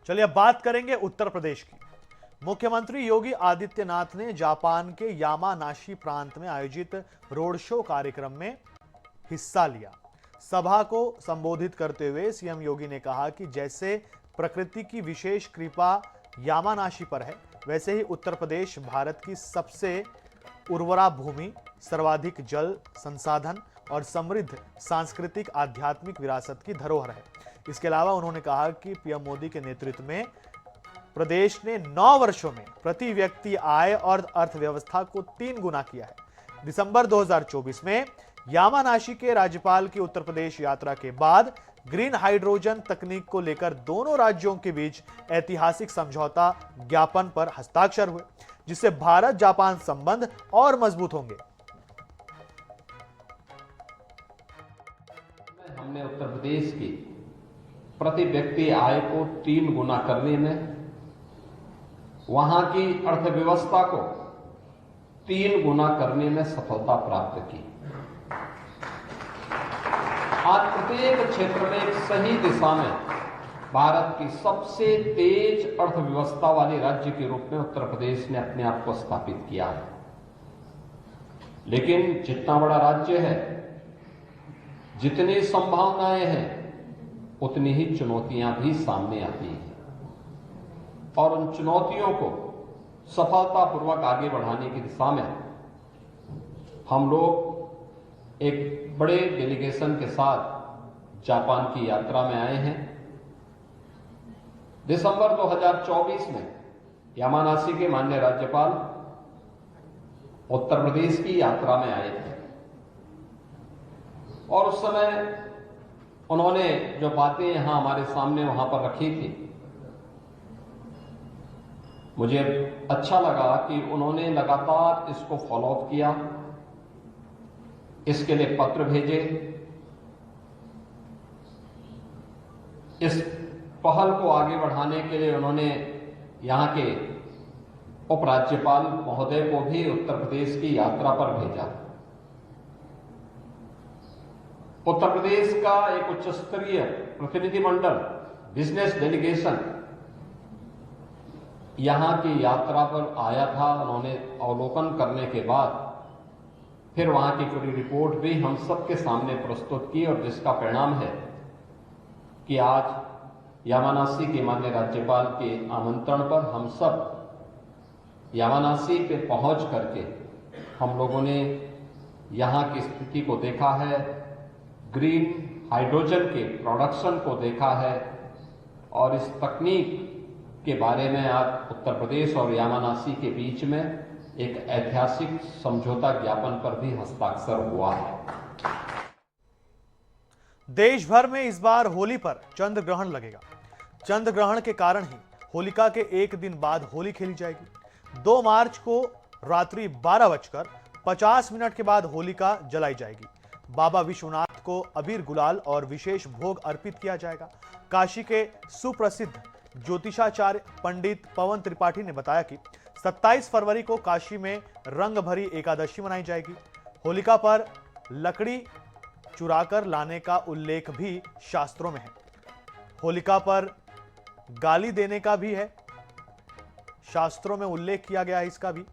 चलिए अब बात करेंगे उत्तर प्रदेश की। मुख्यमंत्री योगी आदित्यनाथ ने जापान के यामानाशी प्रांत में आयोजित रोड शो कार्यक्रम में हिस्सा लिया। सभा को संबोधित करते हुए सीएम योगी ने कहा कि जैसे प्रकृति की विशेष कृपा यामानाशी पर है, वैसे ही उत्तर प्रदेश भारत की सबसे उर्वरा भूमि, सर्वाधिक जल संसाधन और समृद्ध सांस्कृतिक आध्यात्मिक विरासत की धरोहर है। इसके अलावा उन्होंने कहा कि पीएम मोदी के नेतृत्व में प्रदेश ने 9 वर्षों में प्रति व्यक्ति आय और अर्थव्यवस्था को 3 गुना किया है। दिसंबर 2024 में यामानाशी के राज्यपाल की उत्तर प्रदेश यात्रा के बाद ग्रीन हाइड्रोजन तकनीक को लेकर दोनों राज्यों के बीच ऐतिहासिक समझौता ज्ञापन पर हस्ताक्षर हुए, जिससे भारत जापान संबंध और मजबूत होंगे। हमने उत्तर प्रदेश की प्रति व्यक्ति आय को 3 गुना करने में, वहां की अर्थव्यवस्था को 3 गुना करने में सफलता प्राप्त की। आज प्रत्येक क्षेत्र में एक सही दिशा में भारत की सबसे तेज अर्थव्यवस्था वाले राज्य के रूप में उत्तर प्रदेश ने अपने आप को स्थापित किया है। लेकिन जितना बड़ा राज्य है, जितनी संभावनाएं हैं, उतनी ही चुनौतियां भी सामने आती हैं और उन चुनौतियों को सफलतापूर्वक आगे बढ़ाने की दिशा में हम लोग एक बड़े डेलीगेशन के साथ जापान की यात्रा में आए हैं। दिसंबर 2024 में यामानाशी के माननीय राज्यपाल उत्तर प्रदेश की यात्रा में आए थे और उस समय उन्होंने जो बातें यहां हमारे सामने वहां पर रखी थी, मुझे अच्छा लगा कि उन्होंने लगातार इसको फॉलोअप किया, इसके लिए पत्र भेजे, इस पहल को आगे बढ़ाने के लिए उन्होंने यहां के उपराज्यपाल महोदय को भी उत्तर प्रदेश की यात्रा पर भेजा। उत्तर प्रदेश का एक उच्च स्तरीय प्रतिनिधिमंडल, बिजनेस डेलीगेशन यहां की यात्रा पर आया था। उन्होंने अवलोकन करने के बाद फिर वहां की पूरी रिपोर्ट भी हम सबके सामने प्रस्तुत की और जिसका परिणाम है कि आज यामानाशी के माननीय राज्यपाल के आमंत्रण पर हम सब यामानाशी पे पहुंच करके हम लोगों ने यहां की स्थिति को देखा है, ग्रीन हाइड्रोजन के प्रोडक्शन को देखा है और इस तकनीक के बारे में आज उत्तर प्रदेश और यामानाशी के बीच में एक ऐतिहासिक समझौता ज्ञापन पर भी हस्ताक्षर हुआ है। देश भर में इस बार होली पर चंद्र ग्रहण लगेगा। चंद्र ग्रहण के कारण ही होलिका के एक दिन बाद होली खेली जाएगी। 2 मार्च को रात्रि 12:50 के बाद होलिका जलाई जाएगी। बाबा विश्वनाथ को अबीर गुलाल और विशेष भोग अर्पित किया जाएगा। काशी के सुप्रसिद्ध ज्योतिषाचार्य पंडित पवन त्रिपाठी ने बताया कि 27 फरवरी को काशी में रंग भरी एकादशी मनाई जाएगी। होलिका पर लकड़ी चुराकर लाने का उल्लेख भी शास्त्रों में है। होलिका पर गाली देने का भी है, शास्त्रों में उल्लेख किया गया है इसका भी।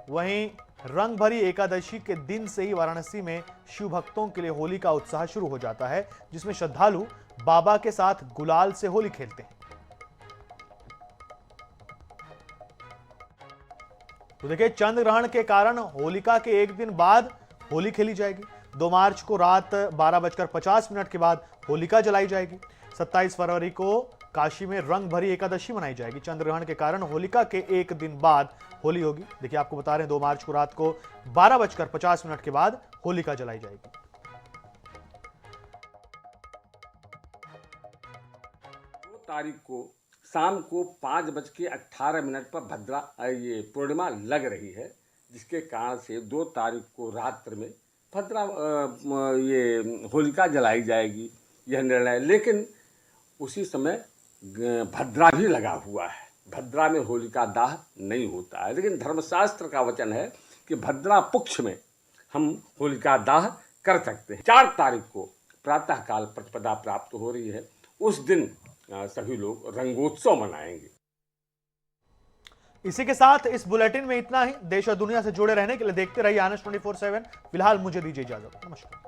वहीं रंग भरी एकादशी के दिन से ही वाराणसी में शिव भक्तों के लिए होली का उत्साह शुरू हो जाता है, जिसमें श्रद्धालु बाबा के साथ गुलाल से होली खेलते हैं। तो देखिए, चंद्र ग्रहण के कारण होलिका के एक दिन बाद होली खेली जाएगी। 2 मार्च को रात 12:50 के बाद होलिका जलाई जाएगी। 27 फरवरी को काशी में रंग भरी एकादशी मनाई जाएगी। चंद्र ग्रहण के कारण होलिका के एक दिन बाद होली होगी। देखिए, आपको बता रहे हैं 2 मार्च को रात को 12:50 के बाद होलिका जलाई जाएगी। 2 तारीख को शाम को 5:18 पर भद्रा ये पूर्णिमा लग रही है, जिसके कारण से 2 तारीख को रात्र में भद्रा ये होलिका जलाई जाएगी, यह निर्णय। लेकिन उसी समय भद्रा भी लगा हुआ है। भद्रा में होलिका दाह नहीं होता है, लेकिन धर्मशास्त्र का वचन है कि भद्रा पक्ष में हम होलिका दाह कर सकते हैं। 4 तारीख को प्रातःकाल प्रतिपदा प्राप्त हो रही है। उस दिन सभी लोग रंगोत्सव मनाएंगे। इसी के साथ इस बुलेटिन में इतना ही। देश और दुनिया से जुड़े रहने के लिए देखते रहिए आनंद 24/7। फिलहाल मुझे दीजिए इजाजत। नमस्कार।